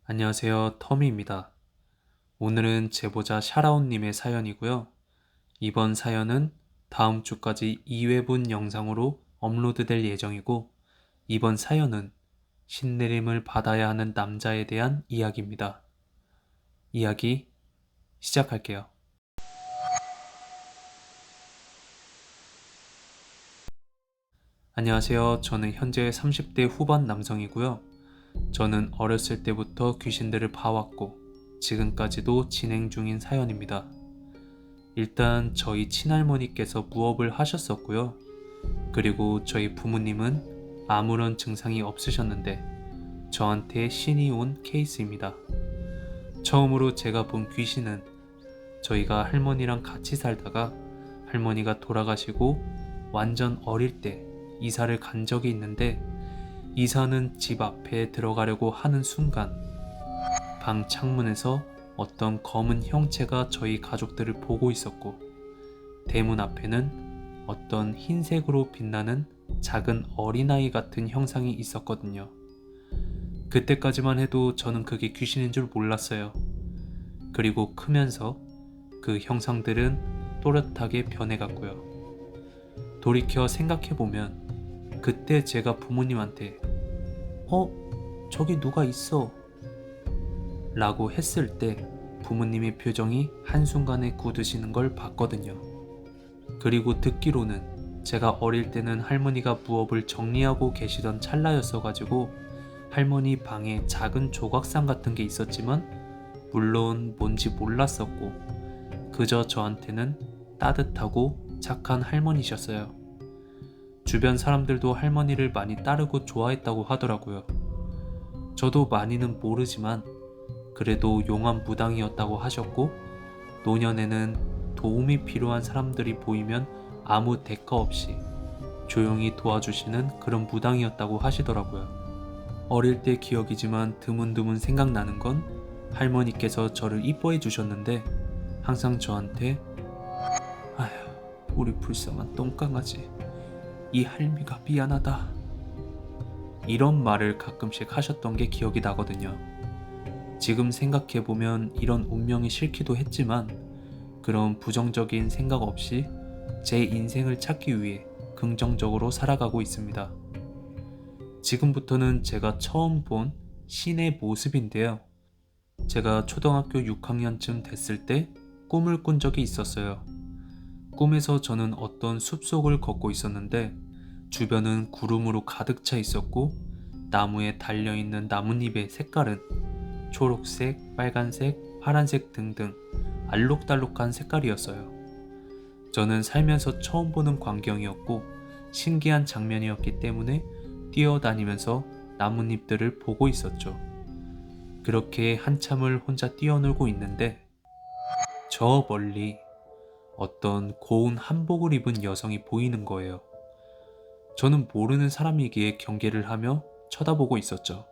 안녕하세요. 터미입니다. 오늘은 제보자 샤라온님의 사연이고요. 이번 사연은 다음 주까지 2회분 영상으로 업로드될 예정이고, 이번 사연은 신내림을 받아야 하는 남자에 대한 이야기입니다. 이야기 시작할게요. 안녕하세요. 저는 현재 30대 후반 남성이고요. 저는 어렸을 때부터 귀신들을 봐왔고, 지금까지도 진행 중인 사연입니다. 일단 저희 친할머니께서 무업을 하셨었고요. 그리고 저희 부모님은 아무런 증상이 없으셨는데 저한테 신이 온 케이스입니다. 처음으로 제가 본 귀신은 저희가 할머니랑 같이 살다가 할머니가 돌아가시고 완전 어릴 때 이사를 간 적이 있는데, 이사는 집 앞에 들어가려고 하는 순간 방 창문에서 어떤 검은 형체가 저희 가족들을 보고 있었고, 대문 앞에는 어떤 흰색으로 빛나는 작은 어린아이 같은 형상이 있었거든요. 그때까지만 해도 저는 그게 귀신인 줄 몰랐어요. 그리고 크면서 그 형상들은 또렷하게 변해갔고요. 돌이켜 생각해보면 그때 제가 부모님한테 저기 누가 있어 라고 했을 때 부모님의 표정이 한순간에 굳으시는 걸 봤거든요. 그리고 듣기로는 제가 어릴 때는 할머니가 부업을 정리하고 계시던 찰나였어가지고 할머니 방에 작은 조각상 같은 게 있었지만 물론 뭔지 몰랐었고, 그저 저한테는 따뜻하고 착한 할머니셨어요. 주변 사람들도 할머니를 많이 따르고 좋아했다고 하더라고요. 저도 많이는 모르지만 그래도 용한 무당이었다고 하셨고, 노년에는 도움이 필요한 사람들이 보이면 아무 대가 없이 조용히 도와주시는 그런 무당이었다고 하시더라고요. 어릴 때 기억이지만 드문드문 생각나는 건 할머니께서 저를 이뻐해 주셨는데 항상 저한테 아휴, 우리 불쌍한 똥강아지, 이 할미가 미안하다, 이런 말을 가끔씩 하셨던 게 기억이 나거든요. 지금 생각해보면 이런 운명이 싫기도 했지만 그런 부정적인 생각 없이 제 인생을 찾기 위해 긍정적으로 살아가고 있습니다. 지금부터는 제가 처음 본 신의 모습인데요. 제가 초등학교 6학년쯤 됐을 때 꿈을 꾼 적이 있었어요. 꿈에서 저는 어떤 숲속을 걷고 있었는데 주변은 구름으로 가득 차 있었고, 나무에 달려있는 나뭇잎의 색깔은 초록색, 빨간색, 파란색 등등 알록달록한 색깔이었어요. 저는 살면서 처음 보는 광경이었고 신기한 장면이었기 때문에 뛰어다니면서 나뭇잎들을 보고 있었죠. 그렇게 한참을 혼자 뛰어놀고 있는데 저 멀리 어떤 고운 한복을 입은 여성이 보이는 거예요. 저는 모르는 사람이기에 경계를 하며 쳐다보고 있었죠.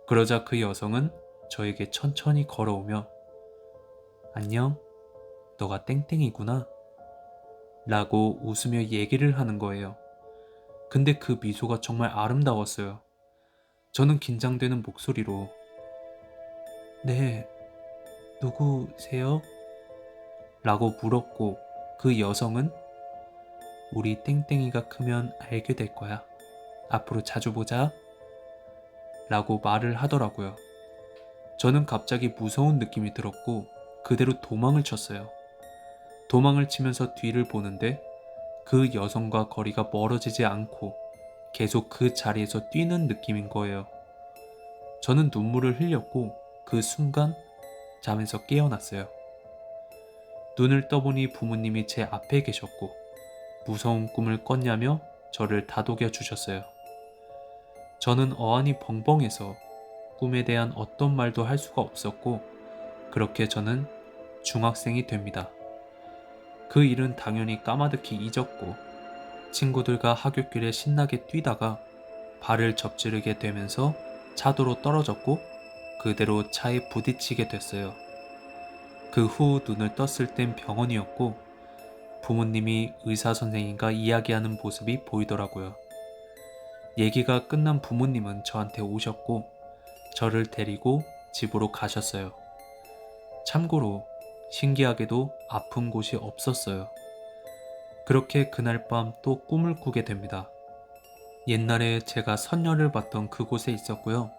그러자 그 여성은 저에게 천천히 걸어오며 안녕, 너가 땡땡이구나 라고 웃으며 얘기를 하는 거예요. 근데 그 미소가 정말 아름다웠어요. 저는 긴장되는 목소리로 네, 누구세요? 라고 물었고, 그 여성은 우리 땡땡이가 크면 알게 될 거야. 앞으로 자주 보자 라고 말을 하더라고요. 저는 갑자기 무서운 느낌이 들었고 그대로 도망을 쳤어요. 도망을 치면서 뒤를 보는데 그 여성과 거리가 멀어지지 않고 계속 그 자리에서 뛰는 느낌인 거예요. 저는 눈물을 흘렸고 그 순간 잠에서 깨어났어요. 눈을 떠보니 부모님이 제 앞에 계셨고 무서운 꿈을 꿨냐며 저를 다독여 주셨어요. 저는 어안이 벙벙해서 꿈에 대한 어떤 말도 할 수가 없었고, 그렇게 저는 중학생이 됩니다. 그 일은 당연히 까마득히 잊었고 친구들과 하굣길에 신나게 뛰다가 발을 접지르게 되면서 차도로 떨어졌고 그대로 차에 부딪히게 됐어요. 그 후 눈을 떴을 땐 병원이었고 부모님이 의사 선생님과 이야기하는 모습이 보이더라고요. 얘기가 끝난 부모님은 저한테 오셨고 저를 데리고 집으로 가셨어요. 참고로 신기하게도 아픈 곳이 없었어요. 그렇게 그날 밤 또 꿈을 꾸게 됩니다. 옛날에 제가 선녀를 봤던 그곳에 있었고요.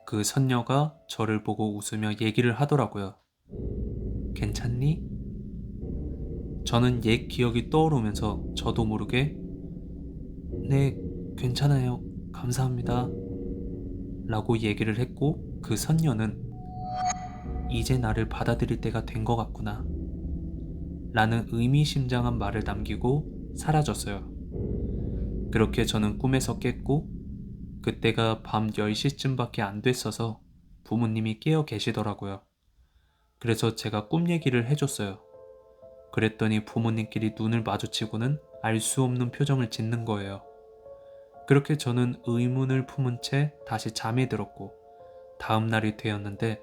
그 선녀가 저를 보고 웃으며 얘기를 하더라고요. 괜찮니? 저는 옛 기억이 떠오르면서 저도 모르게 네, 괜찮아요. 감사합니다. 라고 얘기를 했고 그 선녀는 이제 나를 받아들일 때가 된 것 같구나. 라는 의미심장한 말을 남기고 사라졌어요. 그렇게 저는 꿈에서 깼고 그때가 밤 10시쯤밖에 안 됐어서 부모님이 깨어 계시더라고요. 그래서 제가 꿈 얘기를 해줬어요. 그랬더니 부모님끼리 눈을 마주치고는 알 수 없는 표정을 짓는 거예요. 그렇게 저는 의문을 품은 채 다시 잠에 들었고 다음 날이 되었는데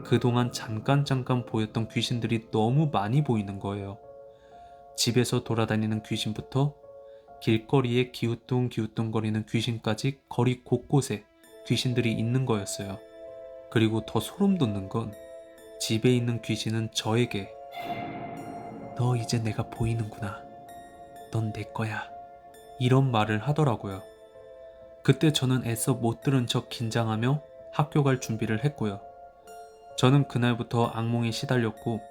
그동안 잠깐 보였던 귀신들이 너무 많이 보이는 거예요. 집에서 돌아다니는 귀신부터 길거리에 기우뚱기우뚱거리는 귀신까지 거리 곳곳에 귀신들이 있는 거였어요. 그리고 더 소름 돋는 건 집에 있는 귀신은 저에게 너 이제 내가 보이는구나. 넌 내 거야. 이런 말을 하더라고요. 그때 저는 애써 못 들은 척 긴장하며 학교 갈 준비를 했고요. 저는 그날부터 악몽에 시달렸고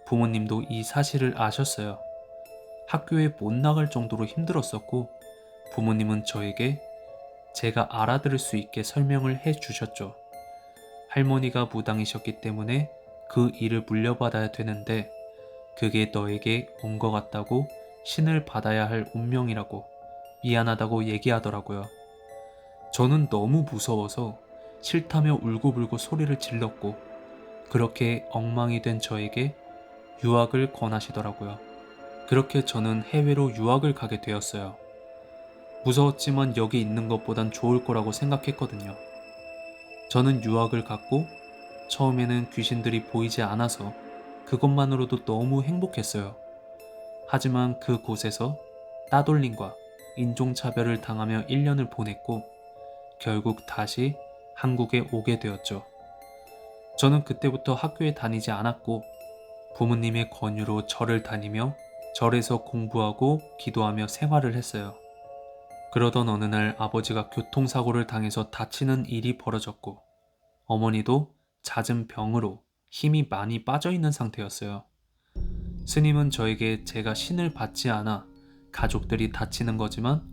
부모님도 이 사실을 아셨어요. 학교에 못 나갈 정도로 힘들었었고 부모님은 저에게 제가 알아들을 수 있게 설명을 해 주셨죠. 할머니가 무당이셨기 때문에 그 일을 물려받아야 되는데 그게 너에게 온 것 같다고 신을 받아야 할 운명이라고 미안하다고 얘기하더라고요. 저는 너무 무서워서 싫다며 울고불고 소리를 질렀고 그렇게 엉망이 된 저에게 유학을 권하시더라고요. 그렇게 저는 해외로 유학을 가게 되었어요. 무서웠지만 여기 있는 것보단 좋을 거라고 생각했거든요. 저는 유학을 갔고 처음에는 귀신들이 보이지 않아서 그것만으로도 너무 행복했어요. 하지만 그곳에서 따돌림과 인종차별을 당하며 1년을 보냈고 결국 다시 한국에 오게 되었죠. 저는 그때부터 학교에 다니지 않았고 부모님의 권유로 절을 다니며 절에서 공부하고 기도하며 생활을 했어요. 그러던 어느 날 아버지가 교통사고를 당해서 다치는 일이 벌어졌고 어머니도 잦은 병으로 힘이 많이 빠져있는 상태였어요. 스님은 저에게 제가 신을 받지 않아 가족들이 다치는 거지만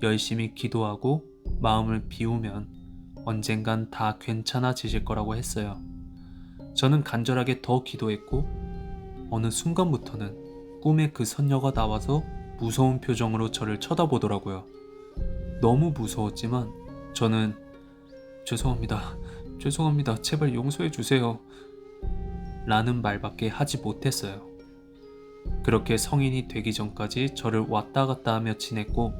열심히 기도하고 마음을 비우면 언젠간 다 괜찮아지실 거라고 했어요. 저는 간절하게 더 기도했고 어느 순간부터는 꿈에 그 선녀가 나와서 무서운 표정으로 저를 쳐다보더라고요. 너무 무서웠지만 저는 죄송합니다. 제발 용서해 주세요. 라는 말밖에 하지 못했어요. 그렇게 성인이 되기 전까지 저를 왔다 갔다 하며 지냈고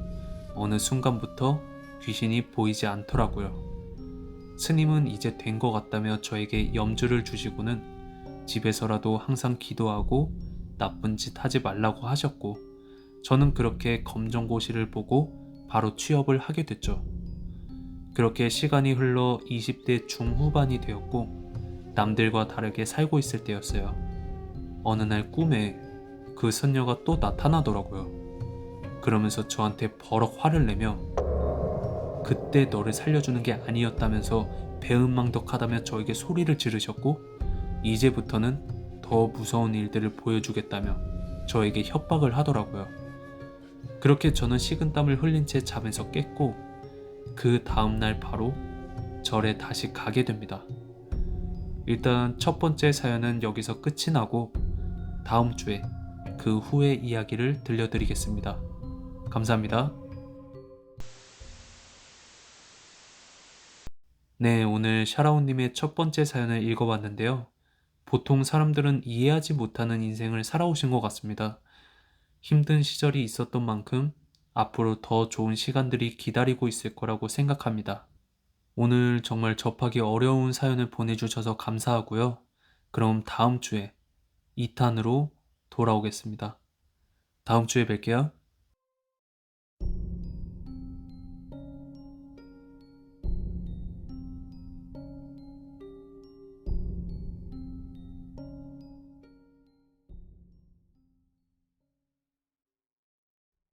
어느 순간부터 귀신이 보이지 않더라고요. 스님은 이제 된 것 같다며 저에게 염주를 주시고는 집에서라도 항상 기도하고 나쁜 짓 하지 말라고 하셨고 저는 그렇게 검정고시를 보고 바로 취업을 하게 됐죠. 그렇게 시간이 흘러 20대 중후반이 되었고 남들과 다르게 살고 있을 때였어요. 어느 날 꿈에 그 선녀가 또 나타나더라고요. 그러면서 저한테 버럭 화를 내며 그때 너를 살려주는 게 아니었다면서 배은망덕하다며 저에게 소리를 지르셨고 이제부터는 더 무서운 일들을 보여주겠다며 저에게 협박을 하더라고요. 그렇게 저는 식은땀을 흘린 채 잠에서 깼고 그 다음날 바로 절에 다시 가게 됩니다. 일단 첫 번째 사연은 여기서 끝이 나고 다음 주에 그 후의 이야기를 들려드리겠습니다. 감사합니다. 네, 오늘 샤라온님의 첫 번째 사연을 읽어봤는데요. 보통 사람들은 이해하지 못하는 인생을 살아오신 것 같습니다. 힘든 시절이 있었던 만큼 앞으로 더 좋은 시간들이 기다리고 있을 거라고 생각합니다. 오늘 정말 접하기 어려운 사연을 보내주셔서 감사하고요. 그럼 다음 주에 2탄으로 돌아오겠습니다. 다음 주에 뵐게요.